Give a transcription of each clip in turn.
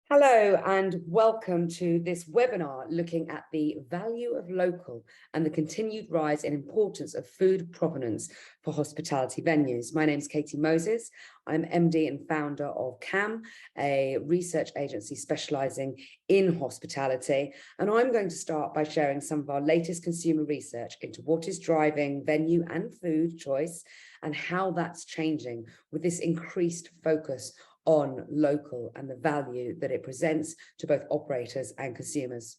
Hello and welcome to this webinar looking at the value of local and the continued rise in importance of food provenance for hospitality venues. My name is Katy Moses. I'm MD and founder of KAM, a research agency specializing in hospitality. And I'm going to start by sharing some of our latest consumer research into what is driving venue and food choice and how that's changing with this increased focus on local and the value that it presents to both operators and consumers.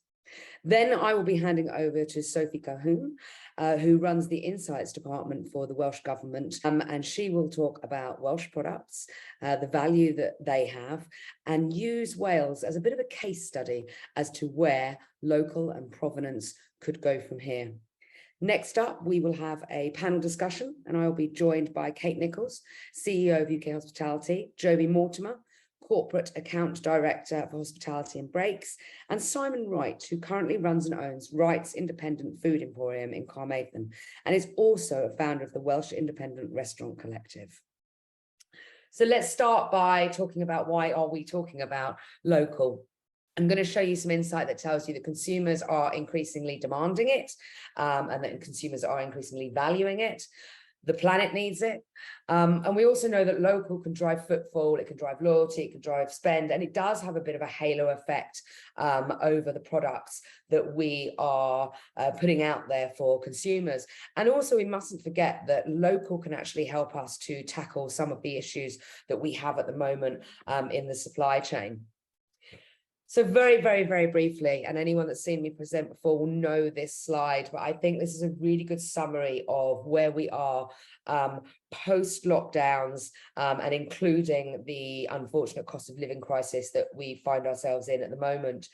Then I will be handing over to Sophie Cohlquoun, who runs the Insights Department for the Welsh Government, and she will talk about Welsh products, the value that they have, and use Wales as a bit of a case study as to where local and provenance could go from here. Next up, we will have a panel discussion, and I will be joined by Kate Nicholls, CEO of UK Hospitality, Joby Mortimer, Corporate Account Director for Hospitality and Breaks, and Simon Wright, who currently runs and owns Wright's Independent Food Emporium in Carmarthen, and is also a founder of the Welsh Independent Restaurant Collective. So let's start by talking about why are we talking about local. I'm going to show you some insight that tells you that consumers are increasingly demanding it and that consumers are increasingly valuing it. The planet needs it. And we also know that local can drive footfall, it can drive loyalty, it can drive spend, and it does have a bit of a halo effect over the products that we are putting out there for consumers. And also we mustn't forget that local can actually help us to tackle some of the issues that we have at the moment in the supply chain. So very, very, very briefly, and anyone that's seen me present before will know this slide, but I think this is a really good summary of where we are post-lockdowns and including the unfortunate cost of living crisis that we find ourselves in at the moment.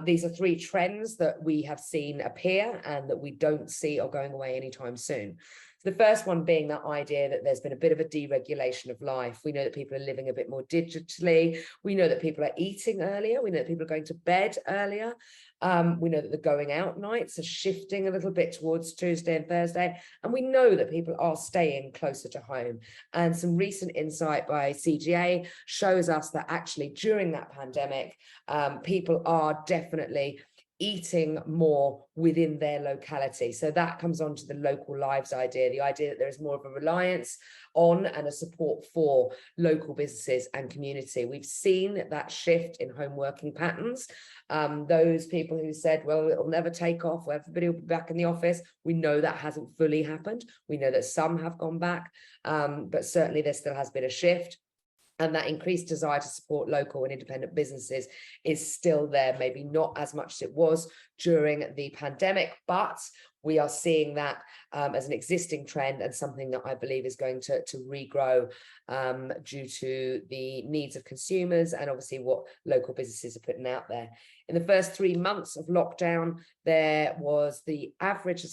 These are three trends that we have seen appear and that we don't see are going away anytime soon. The first one being that idea that there's been a bit of a deregulation of life. We know that people are living a bit more digitally. We know that people are eating earlier. We know that people are going to bed earlier. We know that the going out nights are shifting a little bit towards Tuesday and Thursday. And we know that people are staying closer to home. And some recent insight by CGA shows us that actually during that pandemic, people are definitely eating more within their locality. So that comes on to the local lives idea, the idea that there is more of a reliance on and a support for local businesses and community. We've seen that shift in home working patterns. Those people who said, well, it'll never take off, everybody will be back in the office. We know that hasn't fully happened. We know that some have gone back, but certainly there still has been a shift. And that increased desire to support local and independent businesses is still there, maybe not as much as it was during the pandemic, but we are seeing that as an existing trend and something that I believe is going to regrow due to the needs of consumers and obviously what local businesses are putting out there. In the first 3 months of lockdown, there was the average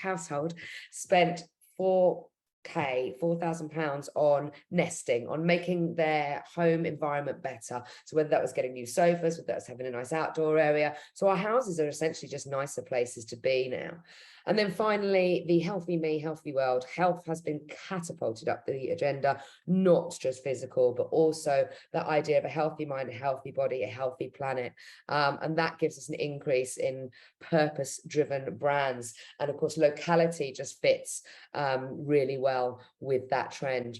household spent £4,000 on nesting, on making their home environment better. So whether that was getting new sofas, whether that was having a nice outdoor area. So our houses are essentially just nicer places to be now. And then finally, the healthy me, healthy world. Health has been catapulted up the agenda, not just physical, but also that idea of a healthy mind, a healthy body, a healthy planet. And that gives us an increase in purpose-driven brands. And of course, locality just fits really well with that trend.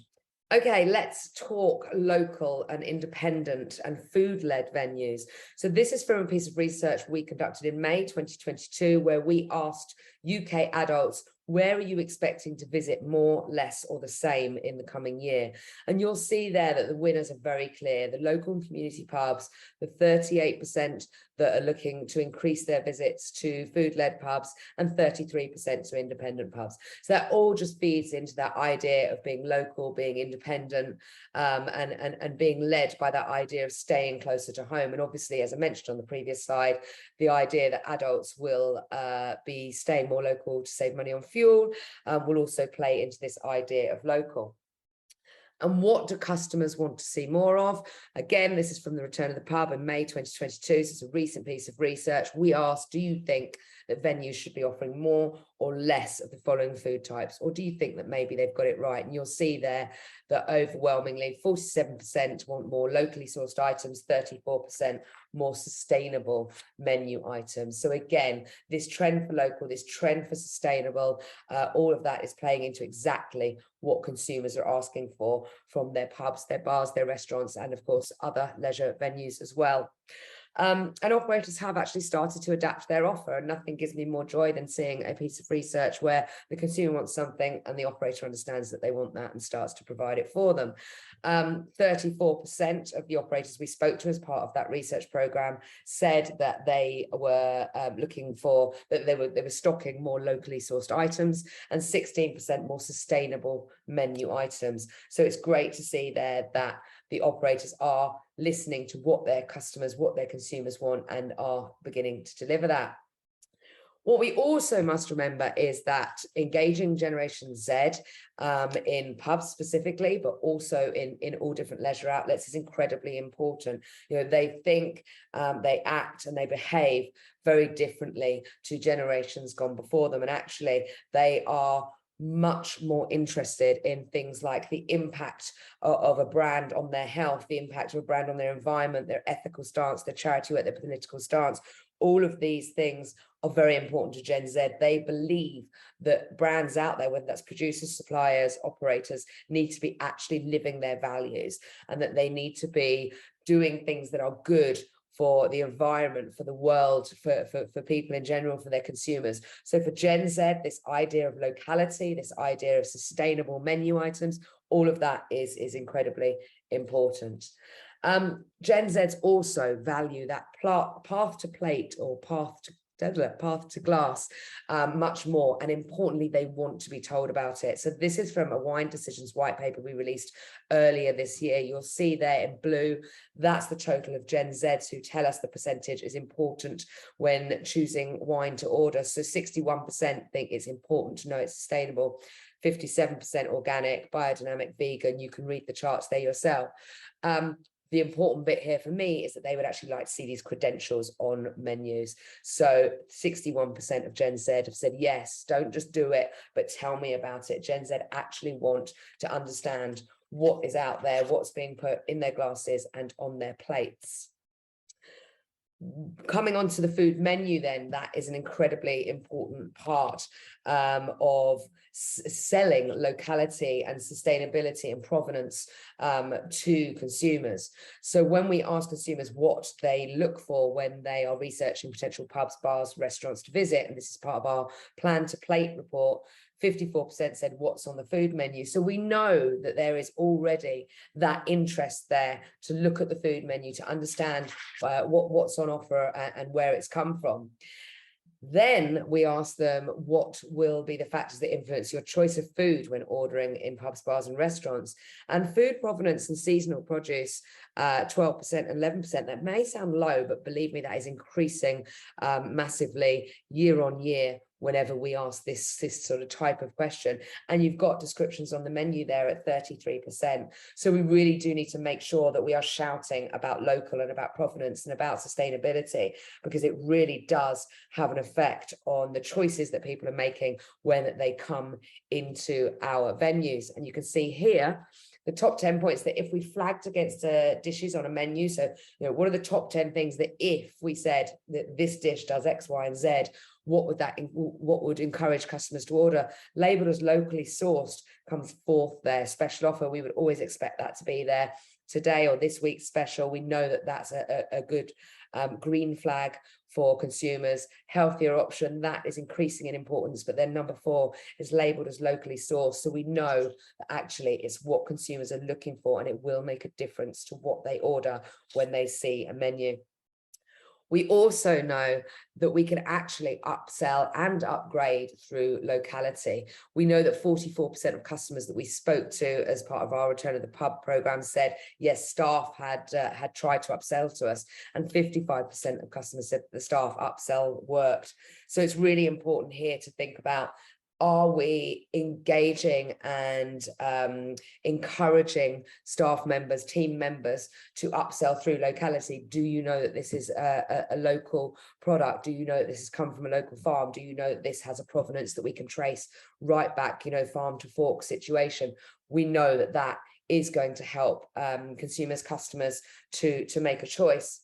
Okay, let's talk local and independent and food-led venues. So this is from a piece of research we conducted in May 2022, where we asked UK adults, where are you expecting to visit more, less, or the same in the coming year? And you'll see there that the winners are very clear. The local and community pubs, the 38% that are looking to increase their visits to food-led pubs, and 33% to independent pubs. So that all just feeds into that idea of being local, being independent, and being led by that idea of staying closer to home. And obviously, as I mentioned on the previous slide, the idea that adults will be staying more local to save money on fuel will also play into this idea of local. And what do customers want to see more of? Again, this is from the Return of the Pub in May 2022. So it's a recent piece of research. We asked, do you think that venues should be offering more or less of the following food types? Or do you think that maybe they've got it right? And you'll see there that overwhelmingly 47% want more locally sourced items, 34% more sustainable menu items. So again, this trend for local, this trend for sustainable, all of that is playing into exactly what consumers are asking for from their pubs, their bars, their restaurants, and of course other leisure venues as well. And operators have actually started to adapt their offer, and nothing gives me more joy than seeing a piece of research where the consumer wants something and the operator understands that they want that and starts to provide it for them. 34% of the operators we spoke to as part of that research program said that they were they were stocking more locally sourced items, and 16% more sustainable menu items. So it's great to see there that the operators are listening to what their customers, what their consumers want, and are beginning to deliver that. What we also must remember is that engaging Generation Z in pubs specifically, but also in all different leisure outlets, is incredibly important. You know, they think, they act, and they behave very differently to generations gone before them. And actually, they are much more interested in things like the impact of a brand on their health, the impact of a brand on their environment, their ethical stance, their charity work, their political stance. All of these things are very important to Gen Z. They believe that brands out there, whether that's producers, suppliers, operators, need to be actually living their values, and that they need to be doing things that are good for the environment, for the world, for people in general, for their consumers. So for Gen Z, this idea of locality, this idea of sustainable menu items, all of that is incredibly important. Gen Zs also value that path to plate or path to glass much more, and importantly, they want to be told about it. So this is from a wine decisions white paper we released earlier this year. You'll see there in blue, that's the total of Gen Zs who tell us the percentage is important when choosing wine to order. So 61% think it's important to know it's sustainable, 57% organic, biodynamic, vegan. You can read the charts there yourself. The important bit here for me is that they would actually like to see these credentials on menus. So 61% of Gen Z have said, yes, don't just do it, but tell me about it. Gen Z actually want to understand what is out there, what's being put in their glasses and on their plates. Coming onto the food menu then, that is an incredibly important part of selling locality and sustainability and provenance to consumers. So when we ask consumers what they look for when they are researching potential pubs, bars, restaurants to visit, and this is part of our Plan to Plate report, 54% said what's on the food menu. So we know that there is already that interest there to look at the food menu, to understand what's on offer and where it's come from. Then we ask them what will be the factors that influence your choice of food when ordering in pubs, bars and restaurants. And food provenance and seasonal produce, 12% and 11%. That may sound low, but believe me, that is increasing massively year on year whenever we ask this sort of type of question. And you've got descriptions on the menu there at 33%. So we really do need to make sure that we are shouting about local and about provenance and about sustainability, because it really does have an effect on the choices that people are making when they come into our venues. And you can see here the top 10 points that if we flagged against dishes on a menu, so what are the top 10 things that if we said that this dish does X, Y, and Z, what would encourage customers to order? Labeled as locally sourced comes fourth there. Special offer, we would always expect that to be there. Today or this week's special, we know that that's a good green flag for consumers. Healthier option, that is increasing in importance, but then number 4 is labeled as locally sourced. So we know that actually it's what consumers are looking for, and it will make a difference to what they order when they see a menu. We also know that we can actually upsell and upgrade through locality. We know that 44% of customers that we spoke to as part of our Return of the Pub program said, yes, staff had tried to upsell to us, and 55% of customers said the staff upsell worked. So it's really important here to think about are we engaging and encouraging staff members, team members to upsell through Locality? Do you know that this is a local product? Do you know that this has come from a local farm? Do you know that this has a provenance that we can trace right back, farm to fork situation? We know that that is going to help consumers, customers to make a choice.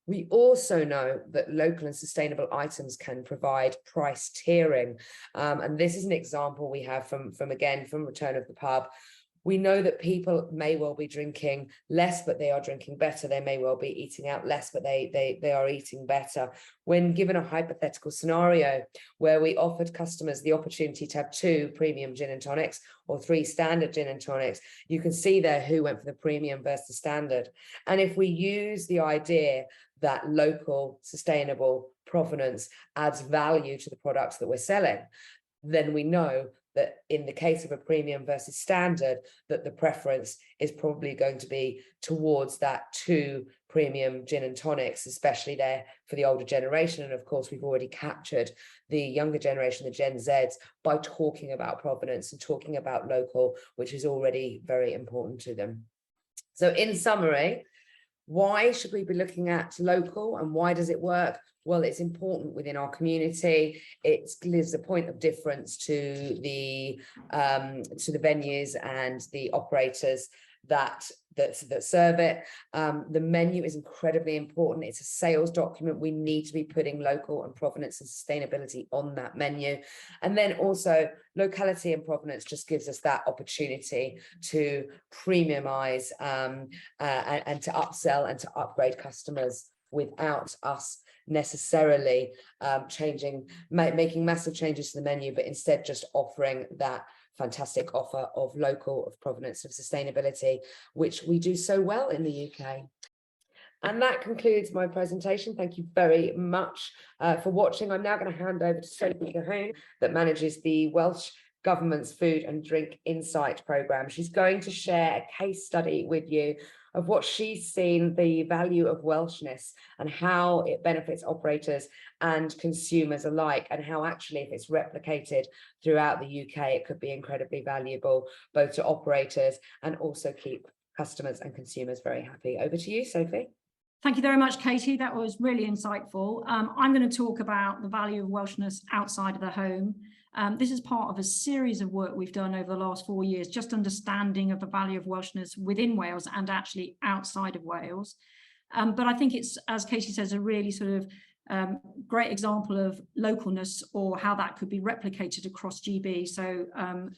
We also know that local and sustainable items can provide price tiering. And this is an example we have from Return of the Pub. We know that people may well be drinking less, but they are drinking better. They may well be eating out less, but they are eating better. When given a hypothetical scenario where we offered customers the opportunity to have 2 premium gin and tonics or 3 standard gin and tonics, you can see there who went for the premium versus standard. And if we use the idea that local, sustainable provenance adds value to the products that we're selling, then we know that in the case of a premium versus standard, that the preference is probably going to be towards that 2 premium gin and tonics, especially there for the older generation. And of course, we've already captured the younger generation, the Gen Zs, by talking about provenance and talking about local, which is already very important to them. So in summary, why should we be looking at local and why does it work? Well, it's important within our community. It gives a point of difference to the venues and the operators that serve it. The menu is incredibly important. It's a sales document. We need to be putting local and provenance and sustainability on that menu. And then also locality and provenance just gives us that opportunity to premiumize and to upsell and to upgrade customers without us necessarily making massive changes to the menu, but instead just offering that fantastic offer of local, of provenance, of sustainability, which we do so well in the UK. And that concludes my presentation. Thank you very much for watching. I'm now going to hand over to Sophie Cohlquoun, that manages the Welsh Government's Food and Drink Insight Programme. She's going to share a case study with you of what she's seen the value of Welshness and how it benefits operators and consumers alike, and how actually if it's replicated throughout the UK, it could be incredibly valuable both to operators and also keep customers and consumers very happy. Over to you, Sophie. Thank you very much, Katie. That was really insightful. I'm going to talk about the value of Welshness outside of the home. This is part of a series of work we've done over the last 4 years, just understanding of the value of Welshness within Wales and actually outside of Wales. But I think it's, as Katie says, a really sort of great example of localness, or how that could be replicated across GB. So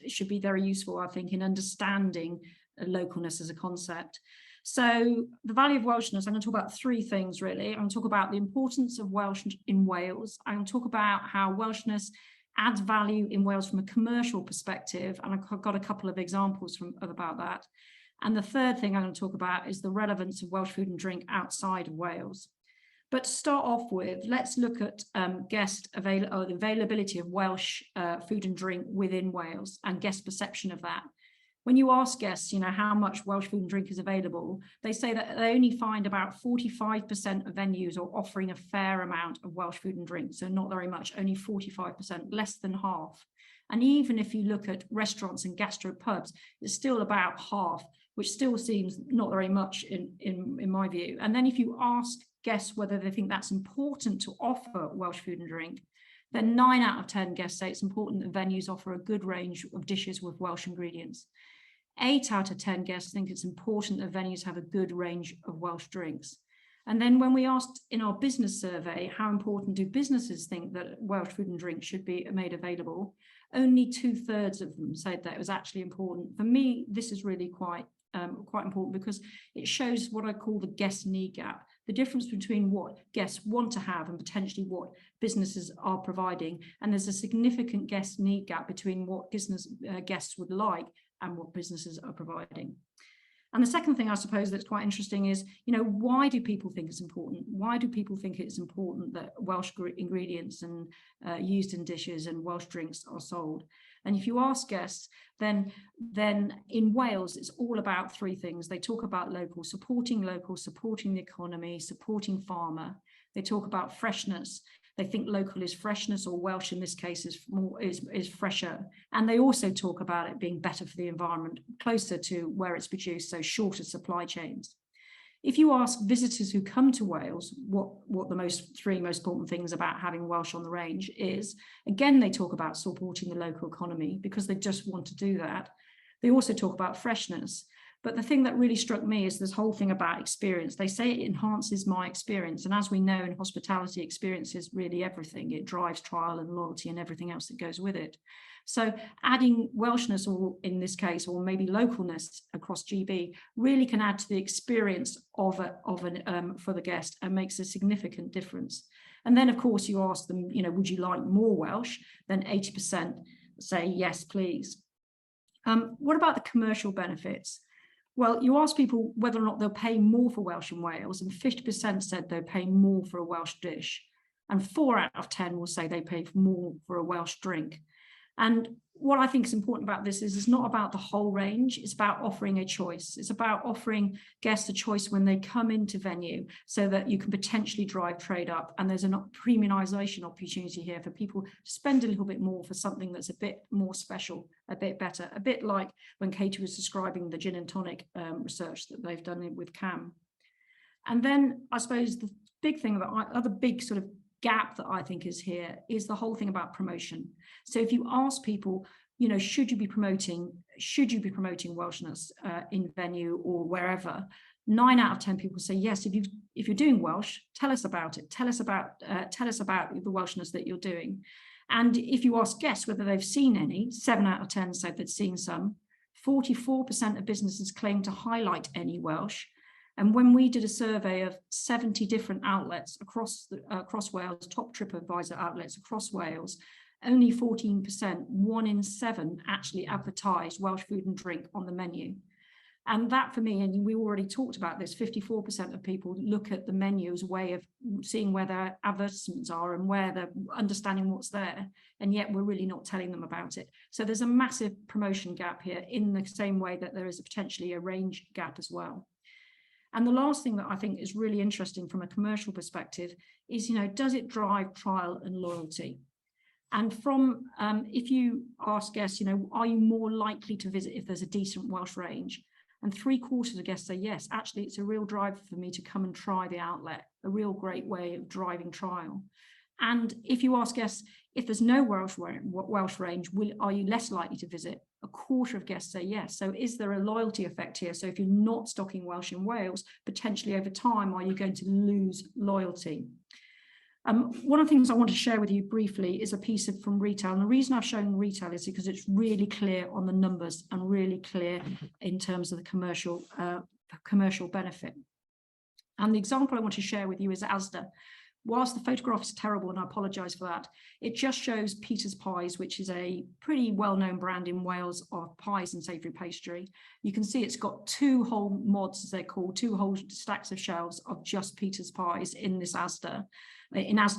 it should be very useful, I think, in understanding localness as a concept. So the value of Welshness, I'm going to talk about 3 things really. I'm going to talk about the importance of Welsh in Wales. I'm going to talk about how Welshness adds value in Wales from a commercial perspective, and I've got a couple of examples about that. And the third thing I'm going to talk about is the relevance of Welsh food and drink outside of Wales. But to start off with, let's look at the availability of Welsh food and drink within Wales and guest perception of that. When you ask guests, how much Welsh food and drink is available, they say that they only find about 45% of venues are offering a fair amount of Welsh food and drink. So not very much, only 45%, less than half. And even if you look at restaurants and gastropubs, it's still about half, which still seems not very much in my view. And then if you ask guests whether they think that's important to offer Welsh food and drink, then 9 out of 10 guests say it's important that venues offer a good range of dishes with Welsh ingredients. 8 out of 10 guests think it's important that venues have a good range of Welsh drinks. And then when we asked in our business survey, how important do businesses think that Welsh food and drink should be made available, only 2/3 of them said that it was actually important. For me, this is really quite important, because it shows what I call the guest need gap, the difference between what guests want to have and potentially what businesses are providing. And there's a significant guest need gap between what guests would like and what businesses are providing. And the second thing I suppose that's quite interesting is, why do people think it's important? Why do people think it's important that Welsh ingredients and used in dishes and Welsh drinks are sold? And if you ask guests, then in Wales, it's all about 3 things. They talk about local, supporting the economy, supporting farmer. They talk about freshness. They think local is freshness, or Welsh in this case is fresher. And they also talk about it being better for the environment, closer to where it's produced, so shorter supply chains. If you ask visitors who come to Wales what the three most important things about having Welsh on the range is, again, they talk about supporting the local economy because they just want to do that. They also talk about freshness. But the thing that really struck me is this whole thing about experience. They say it enhances my experience. And as we know in hospitality, experience is really everything. It drives trial and loyalty and everything else that goes with it. So adding Welshness, or in this case, or maybe localness across GB, really can add to the experience for the guest and makes a significant difference. And then, of course, you ask them, would you like more Welsh? Then 80% say, yes, please. What about the commercial benefits? Well, you ask people whether or not they'll pay more for Welsh in Wales, and 50% said they'll pay more for a Welsh dish. And 4 out of 10 will say they pay more for a Welsh drink. And what I think is important about this is it's not about the whole range, it's about offering a choice. It's about offering guests a choice when they come into venue so that you can potentially drive trade up. And there's a premiumisation opportunity here for people to spend a little bit more for something that's a bit more special, a bit better, a bit like when Katie was describing the gin and tonic research that they've done with KAM. And then I suppose the big thing other big sort of gap that I think is here is the whole thing about promotion. So if you ask people, should you be promoting Welshness in venue or wherever, 9 out of 10 people say yes. If you're doing Welsh, tell us about it. Tell us about the Welshness that you're doing. And if you ask guests whether they've seen any, 7 out of 10 say they've seen some. 44% of businesses claim to highlight any Welsh. And when we did a survey of 70 different outlets across Wales, top TripAdvisor outlets across Wales, only 14%, 1 in 7, actually advertised Welsh food and drink on the menu. And that for me, and we already talked about this, 54% of people look at the menu as a way of seeing where their advertisements are and where they're understanding what's there. And yet we're really not telling them about it. So there's a massive promotion gap here, in the same way that there is potentially a range gap as well. And the last thing that I think is really interesting from a commercial perspective is, does it drive trial and loyalty? And from, if you ask guests, are you more likely to visit if there's a decent Welsh range? And 3/4 of guests say, yes, actually, it's a real driver for me to come and try the outlet, a real great way of driving trial. And if you ask guests, if there's no Welsh range, are you less likely to visit? 1/4 of guests say yes. So is there a loyalty effect here? So if you're not stocking Welsh in Wales, potentially over time, are you going to lose loyalty? One of the things I want to share with you briefly is a piece from retail. And the reason I've shown retail is because it's really clear on the numbers and really clear in terms of the commercial benefit. And the example I want to share with you is Asda. Whilst the photograph is terrible, and I apologise for that, it just shows Peter's Pies, which is a pretty well-known brand in Wales of pies and savoury pastry. You can see it's got 2 whole mods, as they're called, 2 whole stacks of shelves of just Peter's Pies in Asda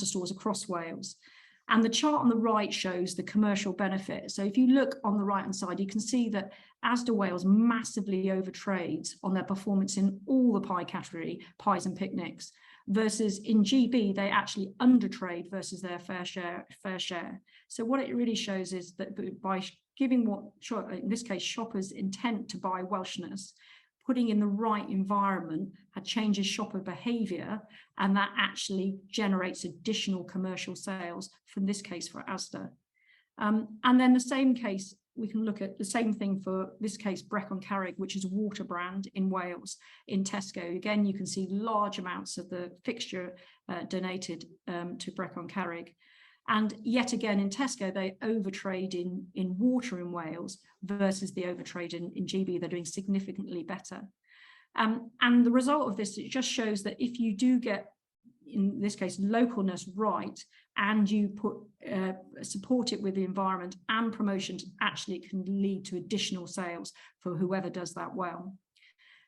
stores across Wales. And the chart on the right shows the commercial benefit. So if you look on the right-hand side, you can see that Asda Wales massively overtrades on their performance in all the pie category, pies and picnics, versus in GB, they actually undertrade versus their fair share. So what it really shows is that by giving in this case, shoppers intent to buy Welshness, putting in the right environment changes shopper behaviour, and that actually generates additional commercial sales, from this case for Asda. And then the same case, we can look at the same thing for this case, Brecon Carrig, which is a water brand in Wales, in Tesco. Again, you can see large amounts of the fixture donated to Brecon Carrig. And yet again, in Tesco, they overtrade in water in Wales versus the overtrade in GB. They're doing significantly better. And the result of this, it just shows that if you do get, in this case, localness right, and you support it with the environment and promotions, actually it can lead to additional sales for whoever does that well.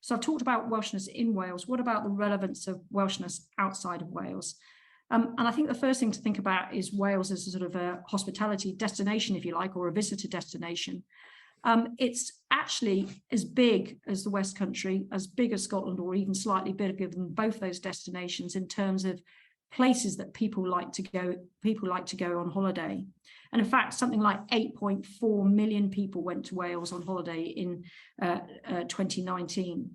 So I've talked about Welshness in Wales. What about the relevance of Welshness outside of Wales? And I think the first thing to think about is Wales as a sort of a hospitality destination, if you like, or a visitor destination. It's actually as big as the West Country, as big as Scotland, or even slightly bigger than both those destinations in terms of places that people like to go on holiday. And in fact, something like 8.4 million people went to Wales on holiday in 2019.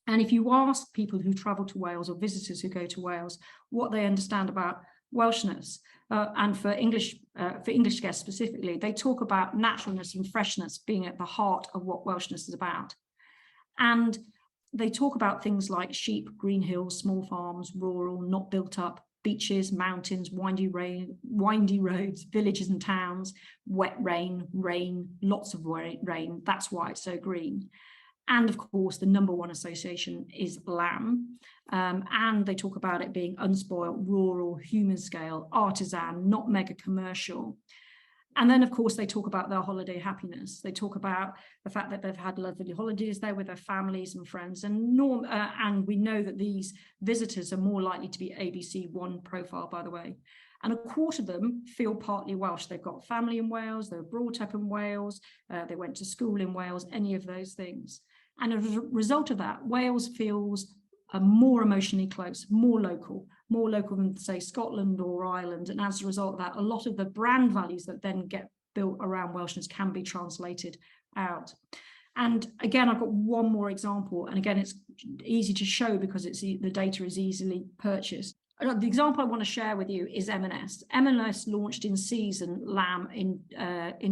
And if you ask people who travel to Wales or visitors who go to Wales what they understand about Welshness, and for English guests specifically, they talk about naturalness and freshness being at the heart of what Welshness is about. And they talk about things like sheep, green hills, small farms, rural, not built up, beaches, mountains, windy roads, villages and towns, wet rain, lots of rain. That's why it's so green. And of course, the number one association is lamb. And they talk about it being unspoiled, rural, human scale, artisan, not mega commercial. And then, of course, they talk about their holiday happiness. They talk about the fact that they've had lovely holidays there with their families and friends. And we know that these visitors are more likely to be ABC1 profile, by the way. And a quarter of them feel partly Welsh. They've got family in Wales, they were brought up in Wales, they went to school in Wales, any of those things. And as a result of that, Wales feels more emotionally close, more local than, say, Scotland or Ireland. And as a result of that, a lot of the brand values that then get built around Welshness can be translated out. And again, I've got one more example. And again, it's easy to show because the data is easily purchased. The example I want to share with you is M&S. M&S launched in season lamb in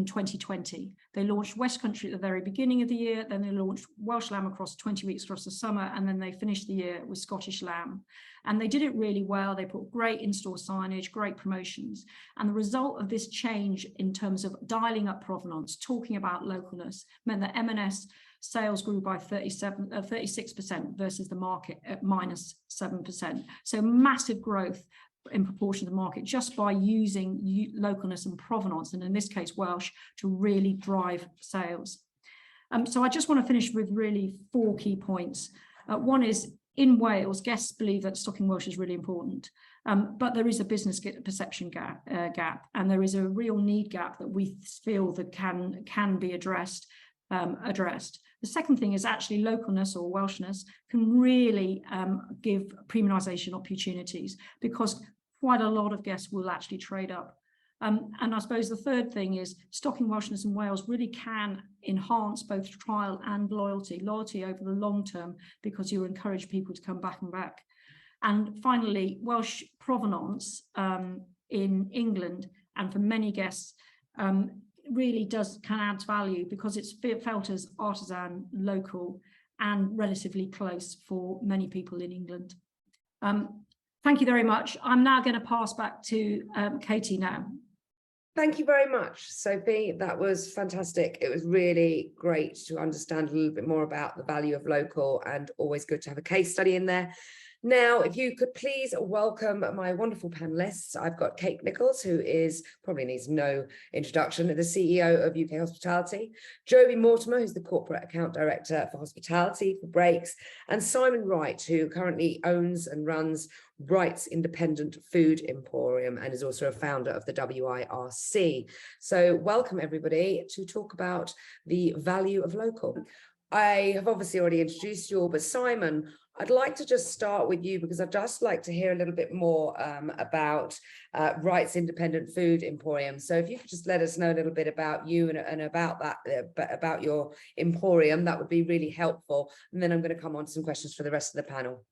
2020. They launched West Country at the very beginning of the year, then they launched Welsh lamb across 20 weeks across the summer, and then they finished the year with Scottish lamb. And they did it really well. They put great in-store signage, great promotions. And the result of this change in terms of dialing up provenance, talking about localness, meant that M&S sales grew by 36% versus the market at -7%. So massive growth in proportion to the market just by using localness and provenance, and in this case Welsh, to really drive sales. So I just want to finish with really 4 key points. One is, in Wales, guests believe that stocking Welsh is really important, but there is a business perception gap, and there is a real need gap that we feel that can be addressed. The second thing is actually localness or Welshness can really give premiumisation opportunities, because quite a lot of guests will actually trade up. And I suppose the third thing is stocking Welshness in Wales really can enhance both trial and loyalty over the long term, because you encourage people to come back and back. And finally, Welsh provenance in England, and for many guests, really can add value because it's felt as artisan, local, and relatively close for many people in England. Thank you very much. I'm now going to pass back to Katie now. Thank you very much, Sophie. That was fantastic. It was really great to understand a little bit more about the value of local, and always good to have a case study in there. Now, if you could please welcome my wonderful panelists. I've got Kate Nicholls, who probably needs no introduction, the CEO of UK Hospitality, Joby Mortimer, who's the Corporate Account Director for Hospitality for Breaks, and Simon Wright, who currently owns and runs Wright's Independent Food Emporium and is also a founder of the WIRC. So welcome everybody to talk about the value of local. I have obviously already introduced you all, but Simon, I'd like to just start with you, because I'd just like to hear a little bit more about Wright's Independent Food Emporium. So if you could just let us know a little bit about you and about that, about your emporium, that would be really helpful. And then I'm going to come on to some questions for the rest of the panel.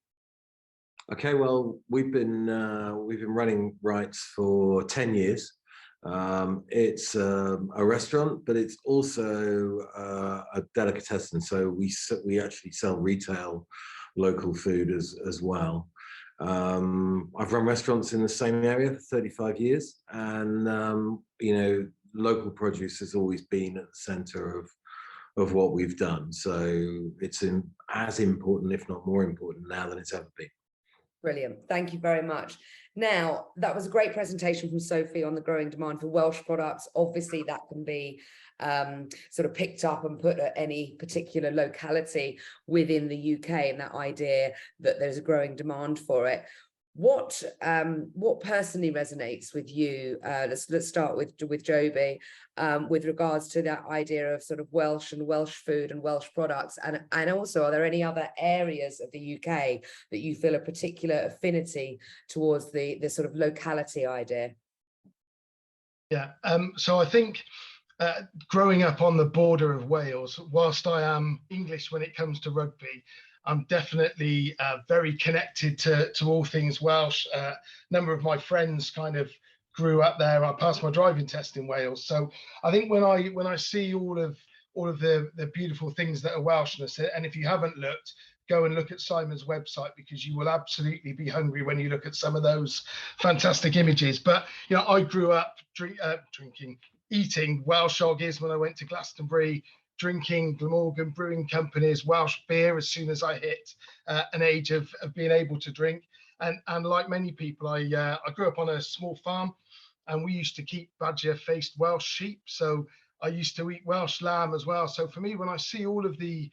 Okay, well, we've been running Wright's for 10 years. It's a restaurant, but it's also a delicatessen. So we actually sell retail local food as well. I've run restaurants in the same area for 35 years, and local produce has always been at the center of what we've done. So it's as important, if not more important now than it's ever been. Brilliant. Thank you very much. Now, that was a great presentation from Sophie on the growing demand for Welsh products. Obviously, that can be sort of picked up and put at any particular locality within the UK, and that idea that there's a growing demand for it. What personally resonates with you? Let's start with Joby, with regards to that idea of sort of Welsh and Welsh food and Welsh products, and also, are there any other areas of the UK that you feel a particular affinity towards the sort of locality idea? Yeah, so I think growing up on the border of Wales, whilst I am English when it comes to rugby, I'm definitely very connected to all things Welsh. A number of my friends kind of grew up there. I passed my driving test in Wales, so I think when I see all of the beautiful things that are Welshness, and if you haven't looked, go and look at Simon's website, because you will absolutely be hungry when you look at some of those fantastic images. But you know, I grew up eating Welsh oggies when I went to Glastonbury, drinking Glamorgan Brewing Company's Welsh beer as soon as I hit an age of being able to drink. And like many people, I grew up on a small farm, and we used to keep badger-faced Welsh sheep. So I used to eat Welsh lamb as well. So for me, when I see all of the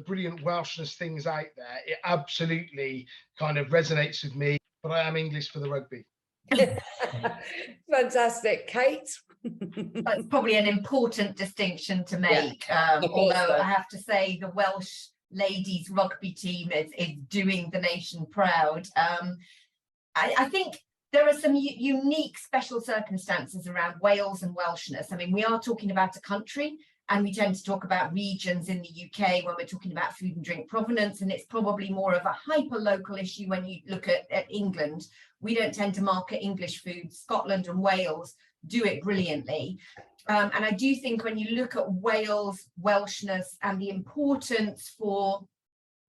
brilliant Welshness things out there, it absolutely kind of resonates with me. But I am English for the rugby. Fantastic. Kate? That's probably an important distinction to make. Although I have to say the Welsh ladies rugby team is doing the nation proud. I think there are some unique special circumstances around Wales and Welshness. I mean, we are talking about a country, and we tend to talk about regions in the UK when we're talking about food and drink provenance, and it's probably more of a hyper-local issue when you look at England. We don't tend to market English food. Scotland and Wales do it brilliantly. And I do think when you look at Wales, Welshness, and the importance for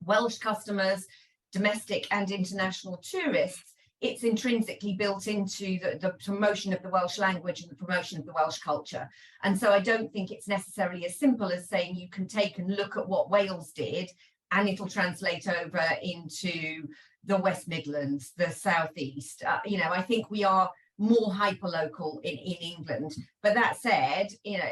Welsh customers, domestic and international tourists, it's intrinsically built into the promotion of the Welsh language and the promotion of the Welsh culture. And so I don't think it's necessarily as simple as saying you can take and look at what Wales did and it'll translate over into the West Midlands, the Southeast. You know, I think we are more hyper-local in England. But that said, you know,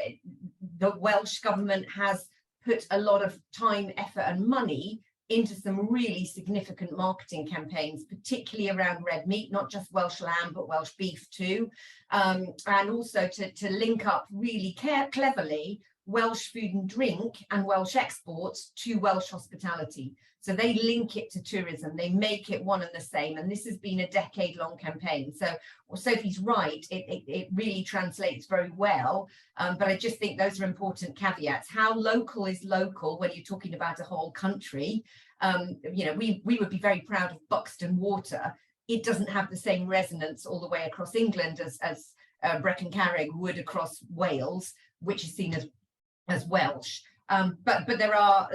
the Welsh government has put a lot of time, effort and money into some really significant marketing campaigns, particularly around red meat, not just Welsh lamb, but Welsh beef too. And also to link up really cleverly Welsh food and drink and Welsh exports to Welsh hospitality. So they link it to tourism, they make it one and the same. And this has been a decade-long campaign. So Sophie's right, it really translates very well. But I just think those are important caveats. How local is local when you're talking about a whole country? You know, we would be very proud of Buxton Water. It doesn't have the same resonance all the way across England as Brecon Carreg would across Wales, which is seen as Welsh. But there are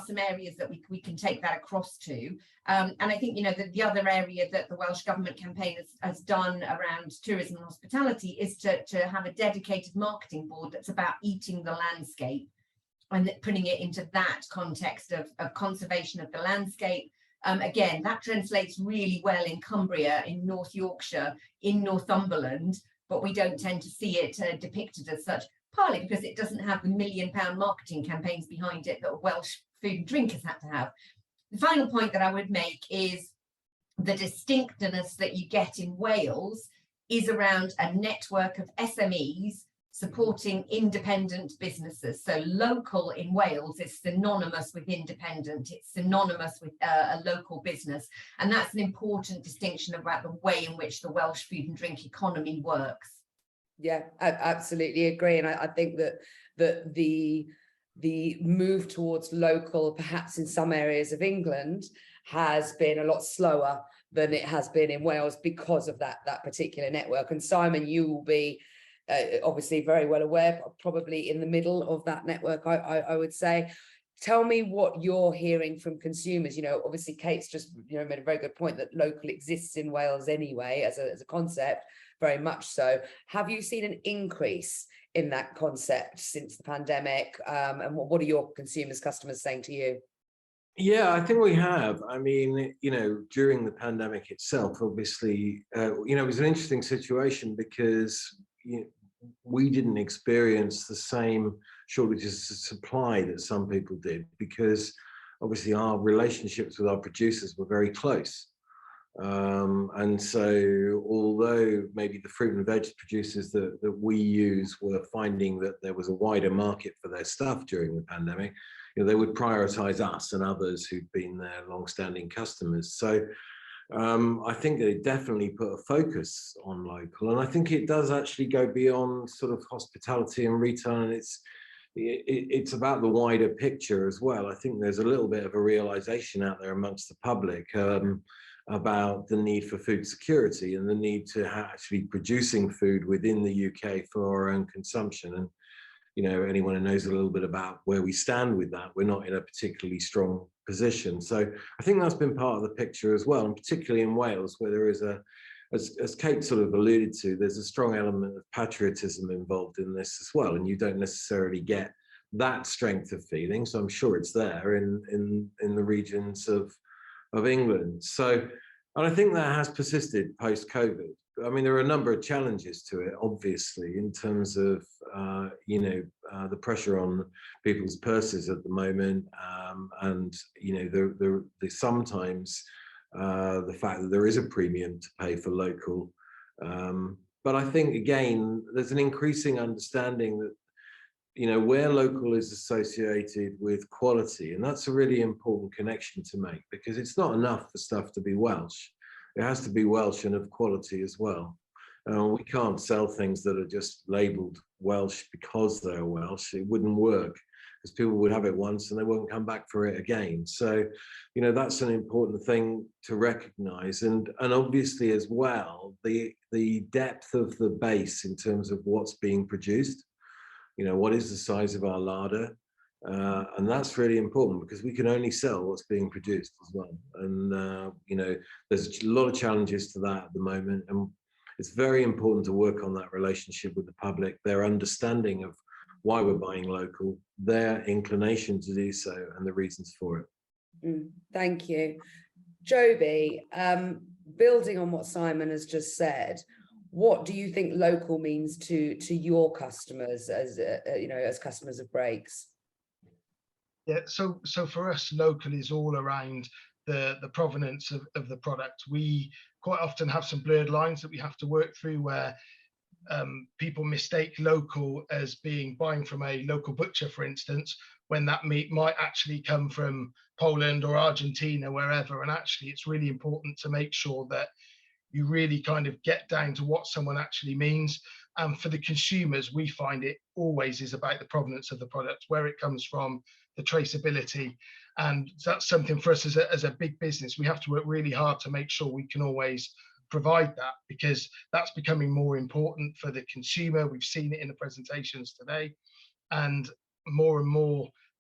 some areas that we can take that across to. And I think, you know, the other area that the Welsh Government campaign has done around tourism and hospitality is to have a dedicated marketing board that's about eating the landscape and putting it into that context of conservation of the landscape. Again, that translates really well in Cumbria, in North Yorkshire, in Northumberland, but we don't tend to see it depicted as such, partly because it doesn't have the £1 million marketing campaigns behind it that Welsh food and drink has had to have. The final point that I would make is the distinctness that you get in Wales is around a network of SMEs supporting independent businesses. So local in Wales is synonymous with independent, it's synonymous with a local business. And that's an important distinction about the way in which the Welsh food and drink economy works. Yeah, I absolutely agree. And I think that the move towards local, perhaps in some areas of England, has been a lot slower than it has been in Wales because of that particular network. And Simon, you will be obviously very well aware, probably in the middle of that network, I would say. Tell me what you're hearing from consumers. You know, obviously Kate's just, you know, made a very good point that local exists in Wales anyway as a concept, very much so. Have you seen an increase in that concept since the pandemic? And what are your consumers, customers saying to you? Yeah, I think we have. I mean, you know, during the pandemic itself, obviously, you know, it was an interesting situation because we didn't experience the same shortages of supply that some people did, because obviously our relationships with our producers were very close. And so although maybe the fruit and veg producers that we use were finding that there was a wider market for their stuff during the pandemic, they would prioritize us and others who'd been their long-standing customers. So I think that it definitely put a focus on local, and I think it does actually go beyond sort of hospitality and retail, and it's about the wider picture as well. I think there's a little bit of a realization out there amongst the public about the need for food security and the need to actually producing food within the UK for our own consumption. And anyone who knows a little bit about where we stand with that, we're not in a particularly strong position. So I think that's been part of the picture as well, and particularly in Wales, where there is as Kate sort of alluded to, there's a strong element of patriotism involved in this as well, and you don't necessarily get that strength of feeling. So I'm sure it's there in the regions of England. So, and I think that has persisted post-COVID. I mean, there are a number of challenges to it, obviously, in terms of, the pressure on people's purses at the moment, and, the sometimes the fact that there is a premium to pay for local. But I think, again, there's an increasing understanding that, where local is associated with quality, and that's a really important connection to make, because it's not enough for stuff to be Welsh. It has to be Welsh and of quality as well. We can't sell things that are just labelled Welsh because they're Welsh. It wouldn't work, because people would have it once and they won't come back for it again. So, that's an important thing to recognise, and obviously as well, the depth of the base in terms of what's being produced. What is the size of our larder? And that's really important, because we can only sell what's being produced as well. And, there's a lot of challenges to that at the moment. And it's very important to work on that relationship with the public, their understanding of why we're buying local, their inclination to do so, and the reasons for it. Thank you. Joby, building on what Simon has just said, what do you think local means to your customers as customers of Breaks? Yeah, so for us, local is all around the provenance of the product. We quite often have some blurred lines that we have to work through, where people mistake local as buying from a local butcher, for instance, when that meat might actually come from Poland or Argentina, wherever. And actually, it's really important to make sure that you really kind of get down to what someone actually means. And for the consumers, we find it always is about the provenance of the product, where it comes from, the traceability. And that's something for us as a big business. We have to work really hard to make sure we can always provide that, because that's becoming more important for the consumer. We've seen it in the presentations today, and more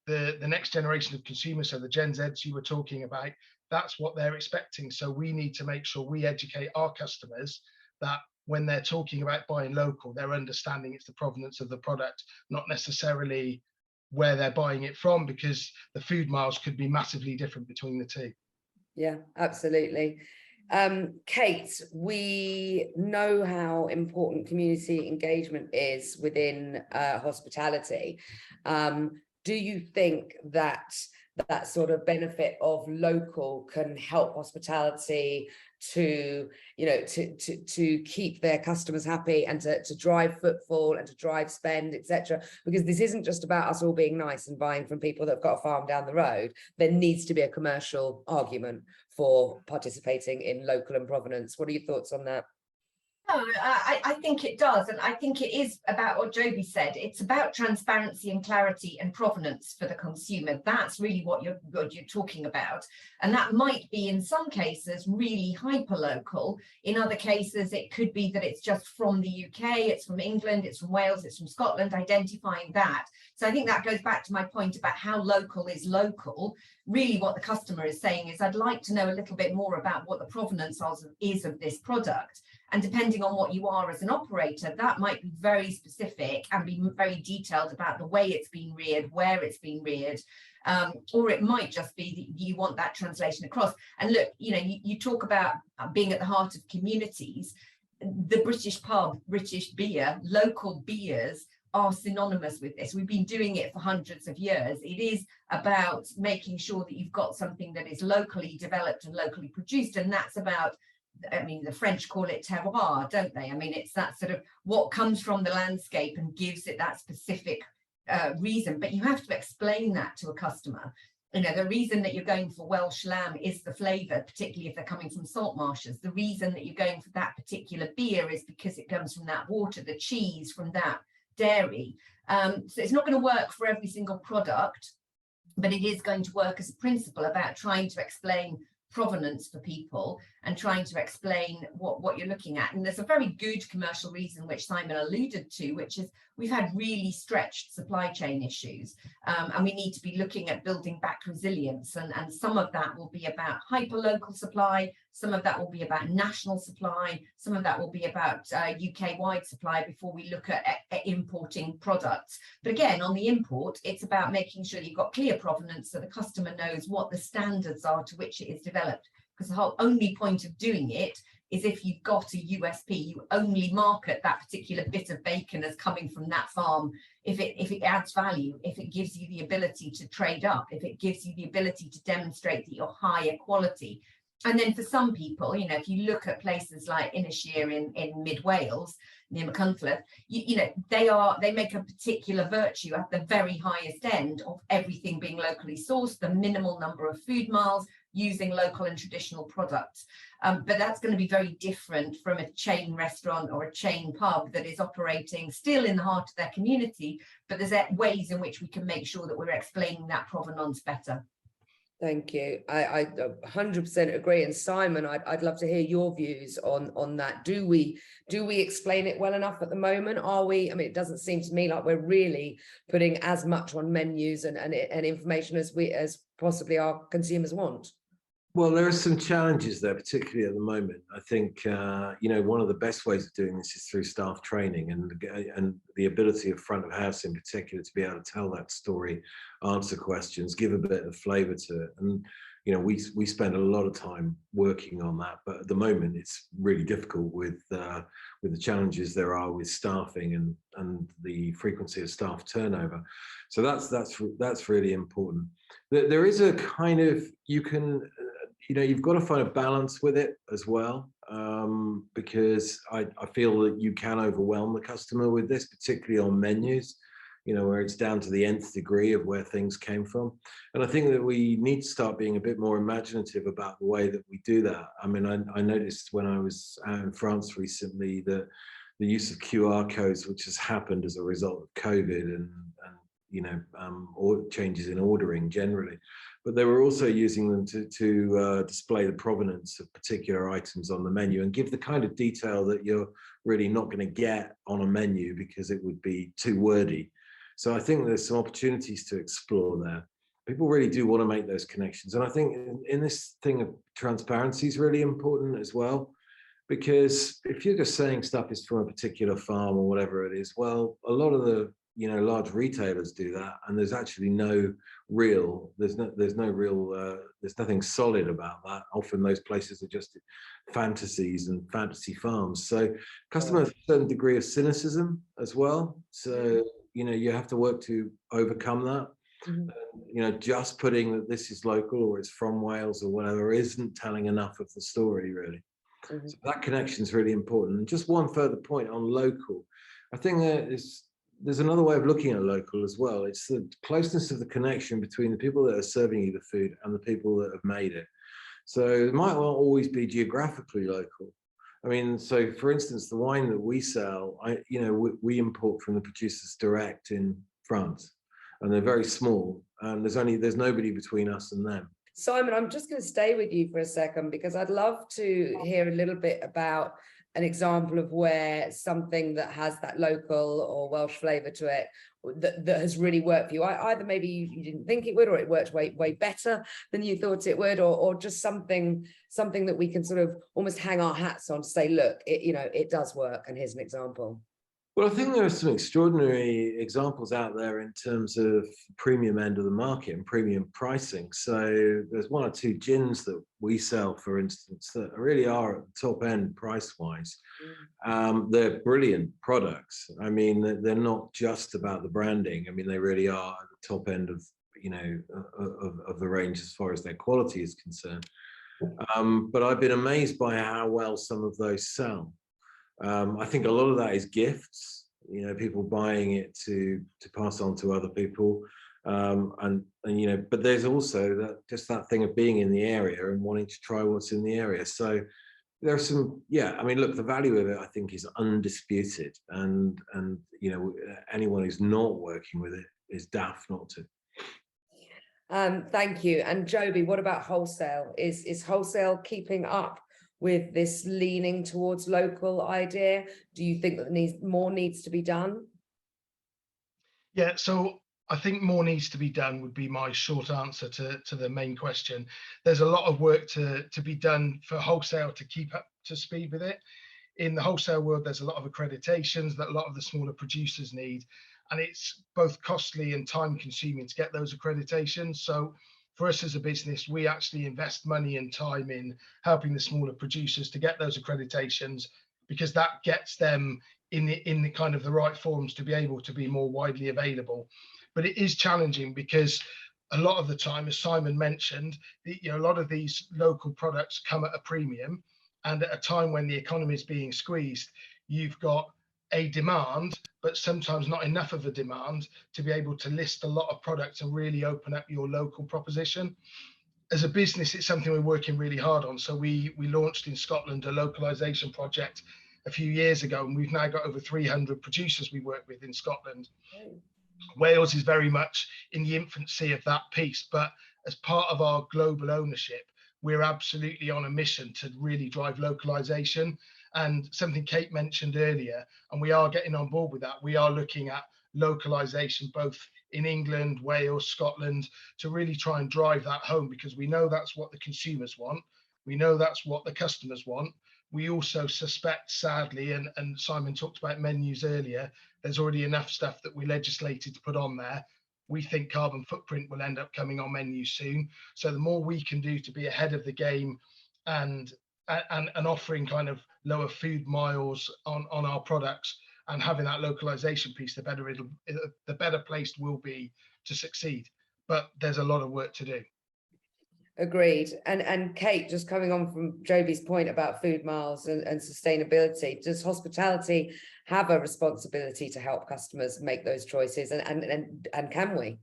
the next generation of consumers, so the Gen Zs you were talking about, that's what they're expecting. So we need to make sure we educate our customers that when they're talking about buying local, they're understanding it's the provenance of the product, not necessarily where they're buying it from, because the food miles could be massively different between the two. Yeah, absolutely. Kate, we know how important community engagement is within hospitality. Do you think that sort of benefit of local can help hospitality to keep their customers happy and to drive footfall and to drive spend, etc.? Because this isn't just about us all being nice and buying from people that have got a farm down the road. There needs to be a commercial argument for participating in local and provenance. What are your thoughts on that? No, I think it does. And I think it is about what Joby said. It's about transparency and clarity and provenance for the consumer. That's really what you're talking about. And that might be, in some cases, really hyper-local. In other cases, it could be that it's just from the UK, it's from England, it's from Wales, it's from Scotland, identifying that. So I think that goes back to my point about how local is local. Really what the customer is saying is, I'd like to know a little bit more about what the provenance is of this product. And depending on what you are as an operator, that might be very specific and be very detailed about the way it's been reared, where it's been reared, or it might just be that you want that translation across. And look, you talk about being at the heart of communities. The British pub, British beer, local beers are synonymous with this. We've been doing it for hundreds of years. It is about making sure that you've got something that is locally developed and locally produced, and that's about, I mean, the French call it terroir, don't they? I mean, it's that sort of what comes from the landscape and gives it that specific reason, but you have to explain that to a customer. You know, the reason that you're going for Welsh lamb is the flavour, particularly if they're coming from salt marshes. The reason that you're going for that particular beer is because it comes from that water, the cheese from that dairy. So it's not going to work for every single product, but it is going to work as a principle about trying to explain provenance for people and trying to explain what you're looking at. And there's a very good commercial reason, which Simon alluded to, which is we've had really stretched supply chain issues, and we need to be looking at building back resilience, and some of that will be about hyper local supply, some of that will be about national supply, some of that will be about UK wide supply before we look at importing products. But again, on the import, it's about making sure you've got clear provenance so the customer knows what the standards are to which it is developed, because the whole only point of doing it is if you've got a USP, you only market that particular bit of bacon as coming from that farm if it adds value, if it gives you the ability to trade up, if it gives you the ability to demonstrate that you're higher quality. And then for some people, you know, if you look at places like Inisheer in mid Wales, near Machynlleth, you know, they make a particular virtue at the very highest end of everything being locally sourced, the minimal number of food miles, using local and traditional products. But that's going to be very different from a chain restaurant or a chain pub that is operating still in the heart of their community, but there's ways in which we can make sure that we're explaining that provenance better. Thank you. I 100% agree. And Simon, I'd love to hear your views on that. Do we explain it well enough at the moment? Are we? I mean, it doesn't seem to me like we're really putting as much on menus and information as possibly our consumers want. Well, there are some challenges there, particularly at the moment. I think, you know, one of the best ways of doing this is through staff training and the ability of front of house in particular to be able to tell that story, answer questions, give a bit of flavour to it. And, you know, we spend a lot of time working on that, but at the moment it's really difficult with the challenges there are with staffing and the frequency of staff turnover. So that's really important. There is a kind of, you know, you've got to find a balance with it as well, because I feel that you can overwhelm the customer with this, particularly on menus, you know, where it's down to the nth degree of where things came from. And I think that we need to start being a bit more imaginative about the way that we do that. I mean, I noticed when I was out in France recently that the use of QR codes, which has happened as a result of COVID and you know, or changes in ordering generally, but they were also using them to display the provenance of particular items on the menu and give the kind of detail that you're really not going to get on a menu because it would be too wordy. So I think there's some opportunities to explore there. People really do want to make those connections. And I think in this thing of transparency is really important as well, because if you're just saying stuff is from a particular farm or whatever it is, well, a lot of the, you know, large retailers do that, and there's actually there's nothing solid about that. Often those places are just fantasies and fantasy farms. So customers have a certain degree of cynicism as well. So, you know, you have to work to overcome that. Mm-hmm. You know, just putting that this is local or it's from Wales or whatever isn't telling enough of the story, really. Mm-hmm. So that connection is really important. And just one further point on local, I think there's another way of looking at local as well. It's the closeness of the connection between the people that are serving you the food and the people that have made it. So it might not always be geographically local. I mean, so for instance, the wine that we sell, we import from the producers direct in France, and they're very small, and there's nobody between us and them. Simon, I'm just going to stay with you for a second, because I'd love to hear a little bit about an example of where something that has that local or Welsh flavour to it that has really worked for you. Either maybe you didn't think it would, or it worked way better than you thought it would, or just something that we can sort of almost hang our hats on to say, look, it does work, and here's an example. Well, I think there are some extraordinary examples out there in terms of premium end of the market and premium pricing. So there's one or two gins that we sell, for instance, that really are at the top end price-wise. They're brilliant products. I mean, they're not just about the branding. I mean, they really are at the top end of, you know, of the range as far as their quality is concerned. But I've been amazed by how well some of those sell. I think a lot of that is gifts, you know, people buying it to pass on to other people, and you know, but there's also that thing of being in the area and wanting to try what's in the area. So there are some, yeah, I mean, look, the value of it, I think, is undisputed, and you know, anyone who's not working with it is daft not to. Thank you. And Joby, what about wholesale? Is wholesale keeping up with this leaning towards local idea? Do you think that more needs to be done? Yeah, so I think more needs to be done would be my short answer to the main question. There's a lot of work to be done for wholesale to keep up to speed with it. In the wholesale world, there's a lot of accreditations that a lot of the smaller producers need, and it's both costly and time consuming to get those accreditations. So for us as a business, we actually invest money and time in helping the smaller producers to get those accreditations, because that gets them in the kind of the right forms to be able to be more widely available. But it is challenging because a lot of the time, as Simon mentioned, you know, a lot of these local products come at a premium, and at a time when the economy is being squeezed, you've got a demand, but sometimes not enough of a demand to be able to list a lot of products and really open up your local proposition. As a business, it's something we're working really hard on. So we launched in Scotland a localization project a few years ago, and we've now got over 300 producers we work with in Scotland. Wales is very much in the infancy of that piece, but as part of our global ownership, we're absolutely on a mission to really drive localization. And something Kate mentioned earlier, and we are getting on board with that, we are looking at localization both in England, Wales, Scotland, to really try and drive that home, because we know that's what the consumers want. We know that's what the customers want. We also suspect, sadly, and Simon talked about menus earlier, there's already enough stuff that we legislated to put on there. We think carbon footprint will end up coming on menus soon. So the more we can do to be ahead of the game and offering kind of lower food miles on our products and having that localization piece, the better placed we'll be to succeed. But there's a lot of work to do. Agreed. And Kate, just coming on from Joby's point about food miles and sustainability, does hospitality have a responsibility to help customers make those choices, and can we?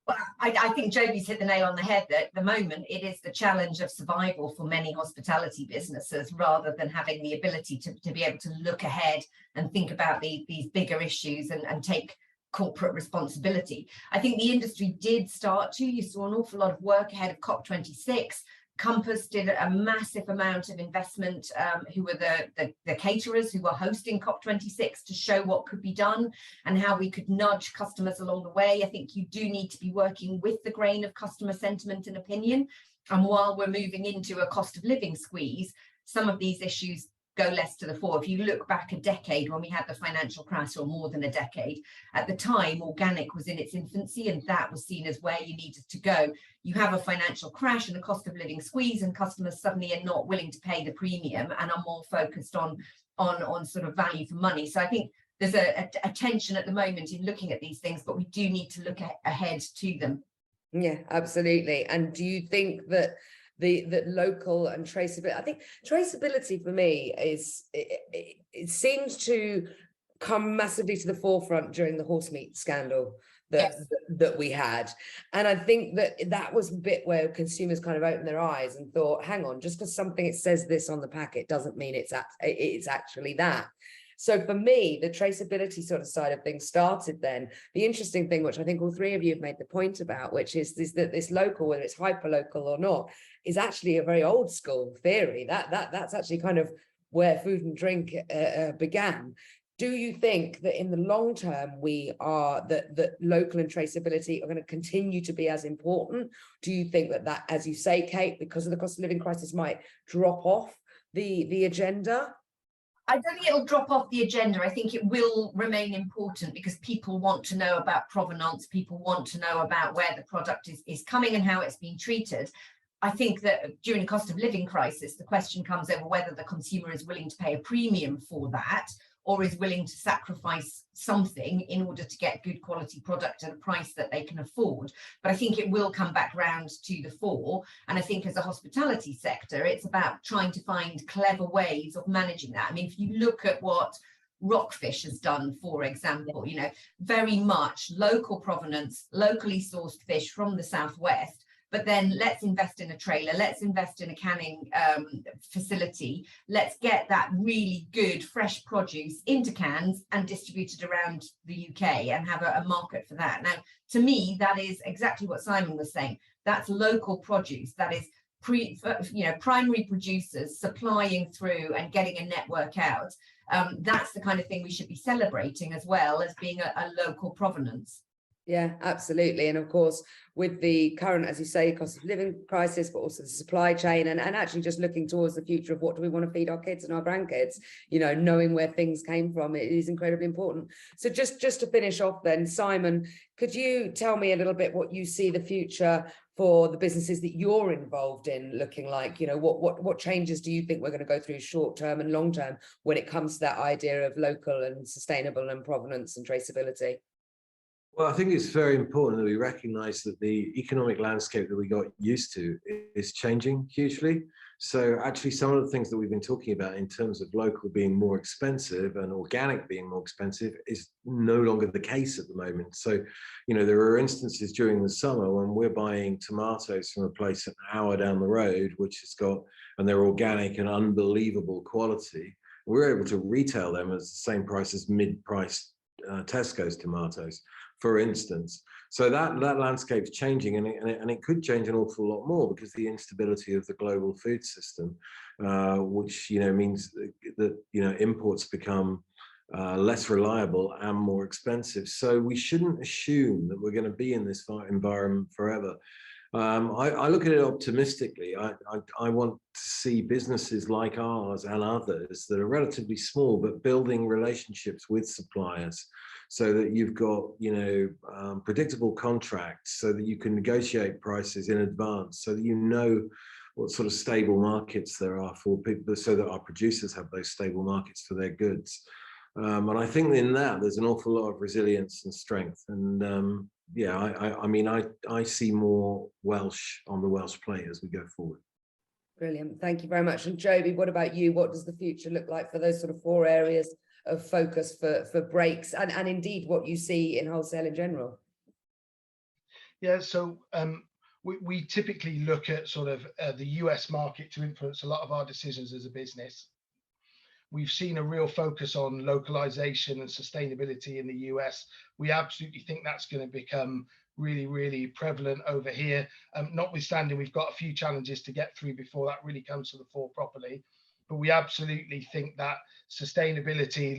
Well, I think Joby's hit the nail on the head that at the moment it is the challenge of survival for many hospitality businesses, rather than having the ability to be able to look ahead and think about these bigger issues and take corporate responsibility. I think the industry did start to. You saw an awful lot of work ahead of COP26. Compass did a massive amount of investment, who were the caterers who were hosting COP26, to show what could be done and how we could nudge customers along the way. I think you do need to be working with the grain of customer sentiment and opinion. And while we're moving into a cost of living squeeze, some of these issues go less to the fore. If you look back a decade when we had the financial crash, or more than a decade, at the time organic was in its infancy, and that was seen as where you needed to go. You have a financial crash and a cost of living squeeze, and customers suddenly are not willing to pay the premium and are more focused on sort of value for money. So I think there's a tension at the moment in looking at these things, but we do need to look ahead to them. Yeah, absolutely. And do you think that the local and traceability, I think traceability for me is, it seems to come massively to the forefront during the horse meat scandal that we had. And I think that was a bit where consumers kind of opened their eyes and thought, hang on, just because something, it says this on the packet doesn't mean it's actually that. So for me, the traceability sort of side of things started then. The interesting thing, which I think all three of you have made the point about, which is that this local, whether it's hyper local or not, is actually a very old school theory. That's actually kind of where food and drink began. Do you think that in the long term that local and traceability are going to continue to be as important? Do you think that, as you say, Kate, because of the cost of living crisis, might drop off the agenda? I don't think it'll drop off the agenda. I think it will remain important because people want to know about provenance. People want to know about where the product is coming and how it's being treated. I think that during a cost of living crisis, the question comes over whether the consumer is willing to pay a premium for that or is willing to sacrifice something in order to get good quality product at a price that they can afford. But I think it will come back round to the fore. And I think as a hospitality sector, it's about trying to find clever ways of managing that. I mean, if you look at what Rockfish has done, for example, you know, very much local provenance, locally sourced fish from the southwest. But then let's invest in a trailer, let's invest in a canning facility, let's get that really good fresh produce into cans and distributed around the UK and have a market for that. Now, to me, that is exactly what Simon was saying. That's local produce, that is primary producers supplying through and getting a network out. That's the kind of thing we should be celebrating as well as being a local provenance. Yeah, absolutely. And of course, with the current, as you say, cost of living crisis, but also the supply chain and actually just looking towards the future of what do we want to feed our kids and our grandkids, you know, knowing where things came from, it is incredibly important. So just to finish off then, Simon, could you tell me a little bit what you see the future for the businesses that you're involved in looking like? You know, what changes do you think we're going to go through short term and long term when it comes to that idea of local and sustainable and provenance and traceability? Well, I think it's very important that we recognize that the economic landscape that we got used to is changing hugely. So actually some of the things that we've been talking about in terms of local being more expensive and organic being more expensive is no longer the case at the moment. So, you know, there are instances during the summer when we're buying tomatoes from a place an hour down the road, which has got, and they're organic and unbelievable quality. We're able to retail them at the same price as mid-priced Tesco's tomatoes, for instance. So that landscape's changing, and it could change an awful lot more because the instability of the global food system, which, you know, means that, you know, imports become less reliable and more expensive. So we shouldn't assume that we're going to be in this environment forever. I look at it optimistically. I want to see businesses like ours and others that are relatively small, but building relationships with suppliers so that you've got, you know, predictable contracts, so that you can negotiate prices in advance, so that you know what sort of stable markets there are for people, so that our producers have those stable markets for their goods. And I think in that there's an awful lot of resilience and strength. And yeah, I mean, I see more Welsh on the Welsh plate as we go forward. Brilliant. Thank you very much. And Joby, what about you? What does the future look like for those sort of 4 areas of focus for breaks and indeed what you see in wholesale in general? Yeah, so we typically look at sort of the US market to influence a lot of our decisions as a business. We've seen a real focus on localization and sustainability in the US. We absolutely think that's going to become really, really prevalent over here. Notwithstanding, we've got a few challenges to get through before that really comes to the fore properly. But we absolutely think that sustainability,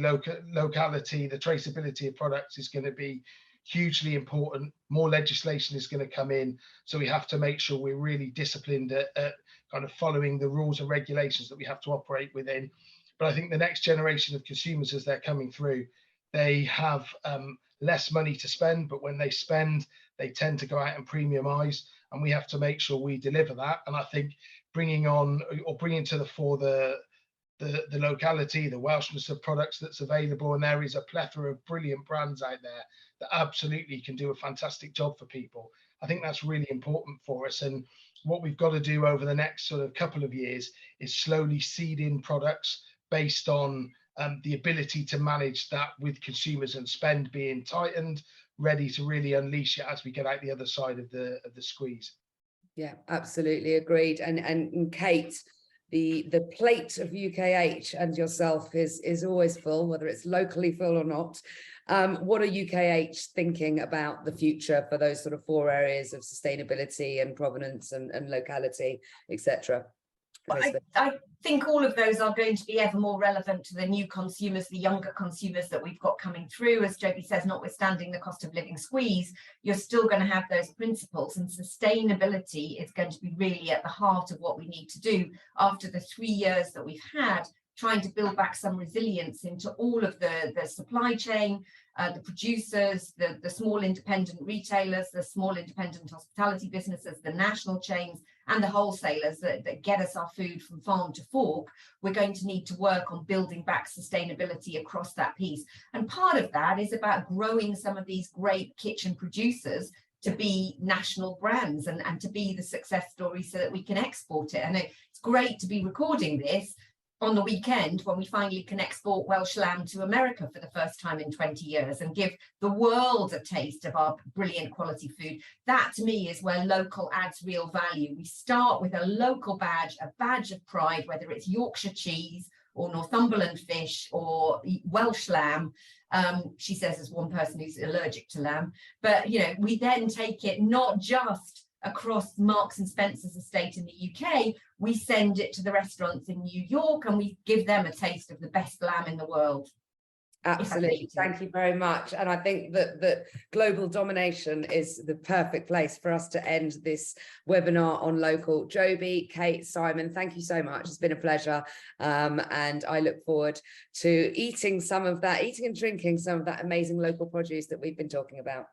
locality, the traceability of products is going to be hugely important. More legislation is going to come in. So we have to make sure we're really disciplined at kind of following the rules and regulations that we have to operate within. But I think the next generation of consumers, as they're coming through, they have less money to spend, but when they spend, they tend to go out and premiumize, and we have to make sure we deliver that. And I think bringing to the fore the locality, the Welshness of products that's available, and there is a plethora of brilliant brands out there that absolutely can do a fantastic job for people. I think that's really important for us. And what we've got to do over the next sort of couple of years is slowly seed in products based on the ability to manage that with consumers and spend being tightened, ready to really unleash it as we get out the other side of the squeeze. Yeah, absolutely agreed. And Kate, the plate of UKH and yourself is always full, whether it's locally full or not. What are UKH thinking about the future for those sort of 4 areas of sustainability and provenance and locality, etc.? I think all of those are going to be ever more relevant to the new consumers, the younger consumers that we've got coming through. As Joby says, notwithstanding the cost of living squeeze, you're still going to have those principles, and sustainability is going to be really at the heart of what we need to do. After the 3 years that we've had, trying to build back some resilience into all of the supply chain, the producers, the small independent retailers, the small independent hospitality businesses, the national chains, and the wholesalers that get us our food from farm to fork. We're going to need to work on building back sustainability across that piece. And part of that is about growing some of these great kitchen producers to be national brands and to be the success story so that we can export it. And it's great to be recording this on the weekend when we finally can export Welsh lamb to America for the first time in 20 years and give the world a taste of our brilliant quality food. That to me is where local adds real value. We start with a local badge, a badge of pride, whether it's Yorkshire cheese or Northumberland fish or Welsh lamb. She says as one person who's allergic to lamb, but we then take it not just across Marks and Spencer's estate in the UK, we send it to the restaurants in New York and we give them a taste of the best lamb in the world. Absolutely. Thank you very much. And I think that global domination is the perfect place for us to end this webinar on local. Joby, Kate, Simon, thank you so much. It's been a pleasure. And I look forward to eating and drinking some of that amazing local produce that we've been talking about.